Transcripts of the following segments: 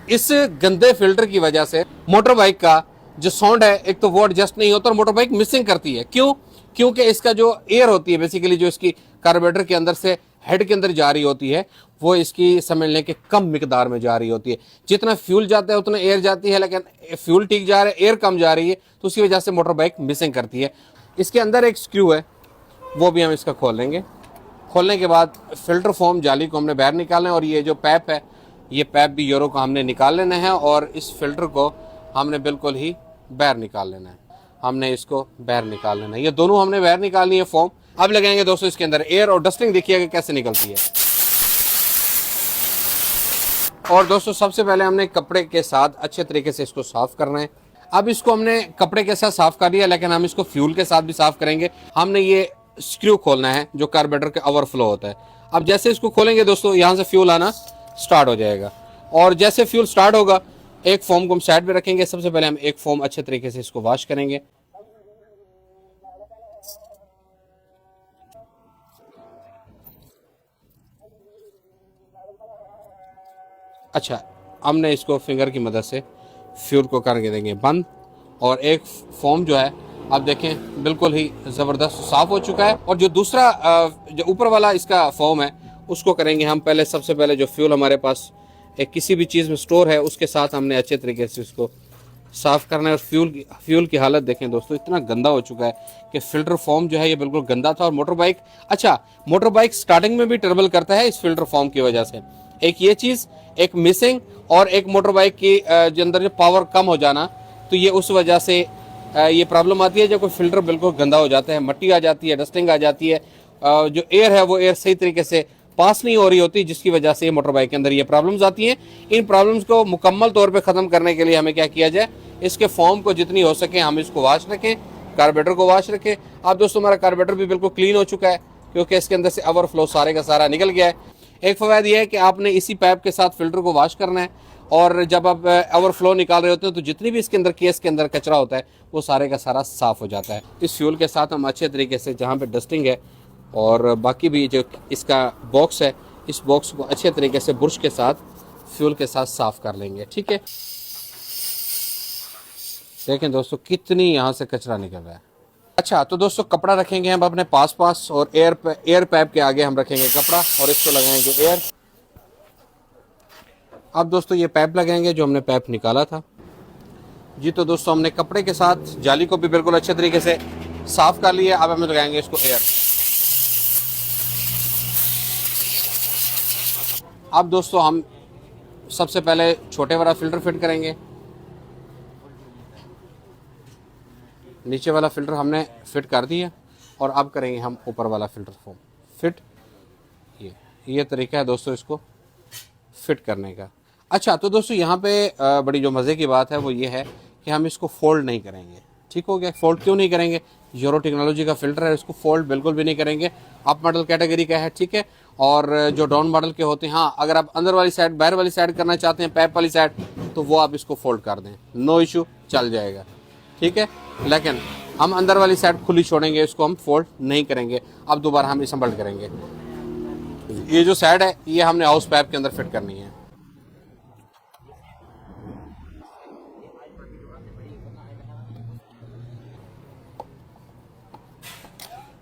इस गंदे फिल्टर की वजह से मोटर बाइक का जो साउंड है एक तो वो एडजस्ट नहीं होता और मोटर बाइक मिसिंग करती है। क्यों? क्योंकि इसका जो एयर होती है बेसिकली जो इसकी कार्बोरेटर के अंदर से हेड के अंदर जा रही होती है वो इसकी समझ लें कि कम मिकदार में जा रही होती है। जितना फ्यूल जाता है उतना एयर जाती है, लेकिन फ्यूल ठीक जा रहा है, एयर कम जा रही है, तो उसी वजह से मोटर बाइक मिसिंग करती है। इसके अंदर एक स्क्रू है, वो भी हम इसका खोल लेंगे। खोलने के बाद फिल्टर फोम जाली को हमने बाहर निकालना है और ये जो पैप है ये पैप भी यूरो को हमने निकाल लेना है और इस फिल्टर को हमने बिल्कुल ही बाहर निकाल लेना है। हमने इसको बाहर निकाल लेना है, ये दोनों हमने बाहर निकालनी है फोम। अब लगाएंगे दोस्तों इसके अंदर एयर और डस्टिंग, देखिएगा कैसे निकलती है। और दोस्तों सबसे पहले हमने कपड़े के साथ अच्छे तरीके से इसको साफ करना है। अब इसको हमने कपड़े के साथ साफ कर लिया, लेकिन हम इसको फ्यूल के साथ भी साफ करेंगे। हमने ये स्क्रू खोलना है जो कार्बोरेटर का ओवरफ्लो होता है। अब जैसे इसको खोलेंगे दोस्तों यहाँ से फ्यूल आना स्टार्ट हो जाएगा और जैसे फ्यूल स्टार्ट होगा एक फोम को हम साइड पे रखेंगे। सबसे पहले हम एक फोम अच्छे तरीके से इसको वॉश करेंगे। अच्छा, हमने इसको फिंगर की मदद से फ्यूल को करके देंगे बंद और एक फोम जो है आप देखें बिल्कुल ही ज़बरदस्त साफ़ हो चुका है। और जो दूसरा जो ऊपर वाला इसका फोम है उसको करेंगे हम पहले। सबसे पहले जो फ्यूल हमारे पास एक किसी भी चीज़ में स्टोर है उसके साथ हमने अच्छे तरीके से इसको साफ़ करना है। और फ्यूल की हालत देखें दोस्तों, इतना गंदा हो चुका है कि फ़िल्टर फॉर्म जो है ये बिल्कुल गंदा था। और मोटर बाइक, अच्छा मोटर बाइक स्टार्टिंग में भी ट्रबल करता है इस फिल्टर फॉर्म की वजह से। एक ये चीज़, एक मिसिंग और एक मोटर बाइक की जो अंदर जो पावर कम हो जाना, तो ये उस वजह से ये प्रॉब्लम आती है जब कोई फिल्टर बिल्कुल गंदा हो जाता है, मट्टी आ जाती है, डस्टिंग आ जाती है, जो एयर है वो एयर सही तरीके से पास नहीं हो रही होती, जिसकी वजह से मोटर बाइक के अंदर ये प्रॉब्लम्स आती हैं। इन प्रॉब्लम्स को मुकम्मल तौर पे ख़त्म करने के लिए हमें क्या किया जाए, इसके फॉर्म को जितनी हो सके हम इसको वॉश रखें, कार्बोरेटर को वॉश रखें। अब दोस्तों हमारा कार्बोरेटर भी बिल्कुल क्लीन हो चुका है क्योंकि इसके अंदर से ओवरफ्लो सारे का सारा निकल गया है। एक फ़वायदा यह है कि आपने इसी पैप के साथ फिल्टर को वॉश करना है और जब आप ओवरफ्लो निकाल रहे होते हैं तो जितनी भी इसके अंदर केस के अंदर कचरा होता है वो सारे का सारा साफ़ हो जाता है। इस फ्यूल के साथ हम अच्छे तरीके से जहाँ पे डस्टिंग है और बाकी भी जो इसका बॉक्स है, इस बॉक्स को अच्छे तरीके से ब्रश के साथ फ्यूल के साथ साफ़ कर लेंगे। ठीक है, देखें दोस्तों कितनी यहाँ से कचरा निकल रहा है। अच्छा, तो दोस्तों कपड़ा रखेंगे हम अपने पास और एयर पैप के आगे हम रखेंगे कपड़ा और इसको लगाएंगे एयर। अब दोस्तों ये पैप लगाएंगे जो हमने पैप निकाला था। जी तो दोस्तों हमने कपड़े के साथ जाली को भी बिल्कुल अच्छे तरीके से साफ कर लिया। अब हमें लगाएंगे इसको एयर। अब दोस्तों हम सबसे पहले छोटे वाला फिल्टर फिट करेंगे। नीचे वाला फिल्टर हमने फिट कर दिया और अब करेंगे हम ऊपर वाला फिल्टर फॉर्म फिट। ये तरीका है दोस्तों इसको फिट करने का। अच्छा, तो दोस्तों यहाँ पे बड़ी जो मज़े की बात है वो ये है कि हम इसको फोल्ड नहीं करेंगे। ठीक हो गया? फोल्ड क्यों नहीं करेंगे? यूरो टेक्नोलॉजी का फिल्टर है, इसको फोल्ड बिल्कुल भी नहीं करेंगे। अप मॉडल कैटेगरी का है, ठीक है। और जो डाउन मॉडल के होते हैं, हाँ अगर आप अंदर वाली साइड बाहर वाली साइड करना चाहते हैं, पैप वाली साइड, तो वो आप इसको फोल्ड कर दें, नो इशू, चल जाएगा। ठीक है, लेकिन हम अंदर वाली साइड खुली छोड़ेंगे, इसको हम फोल्ड नहीं करेंगे। अब दोबारा हम असम्बल करेंगे। ये जो साइड है ये हमने हाउस पैप के अंदर फिट करनी है।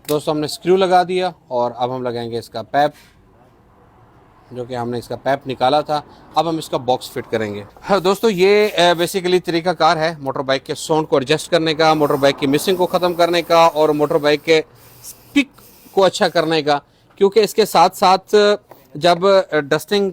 दोस्तों हमने स्क्रू लगा दिया और अब हम लगाएंगे इसका पैप, जो कि हमने इसका पैप निकाला था। अब हम इसका बॉक्स फिट करेंगे। हाँ दोस्तों, ये बेसिकली तरीकाकार है मोटर बाइक के साउंड को एडजस्ट करने का, मोटर बाइक की मिसिंग को ख़त्म करने का और मोटर बाइक के स्पीक को अच्छा करने का। क्योंकि इसके साथ साथ जब डस्टिंग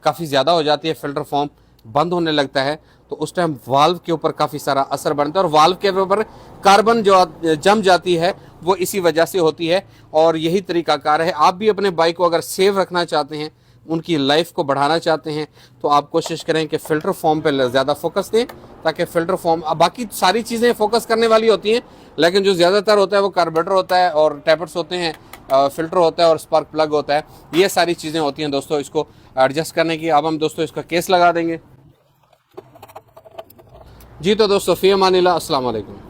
काफ़ी ज़्यादा हो जाती है, फिल्टर फॉर्म बंद होने लगता है, तो उस टाइम वाल्व के ऊपर काफ़ी सारा असर बनता है और वाल्व के ऊपर कार्बन जो जम जाती है वो इसी वजह से होती है। और यही तरीकाकार है। आप भी अपने बाइक को अगर सेव रखना चाहते हैं, उनकी लाइफ को बढ़ाना चाहते हैं, तो आप कोशिश करें कि फ़िल्टर फॉर्म पे ज़्यादा फोकस दें, ताकि फ़िल्टर फॉर्म, बाकी सारी चीज़ें फोकस करने वाली होती हैं, लेकिन जो ज़्यादातर होता है वो कार्बोरेटर होता है और टैपर्स होते हैं, फ़िल्टर होता है और स्पार्क प्लग होता है। ये सारी चीज़ें होती हैं दोस्तों इसको एडजस्ट करने की। अब हम दोस्तों इसका केस लगा देंगे। जी तो दोस्तों, फ़ी अमानिल्लाह, अस्सलाम वालेकुम।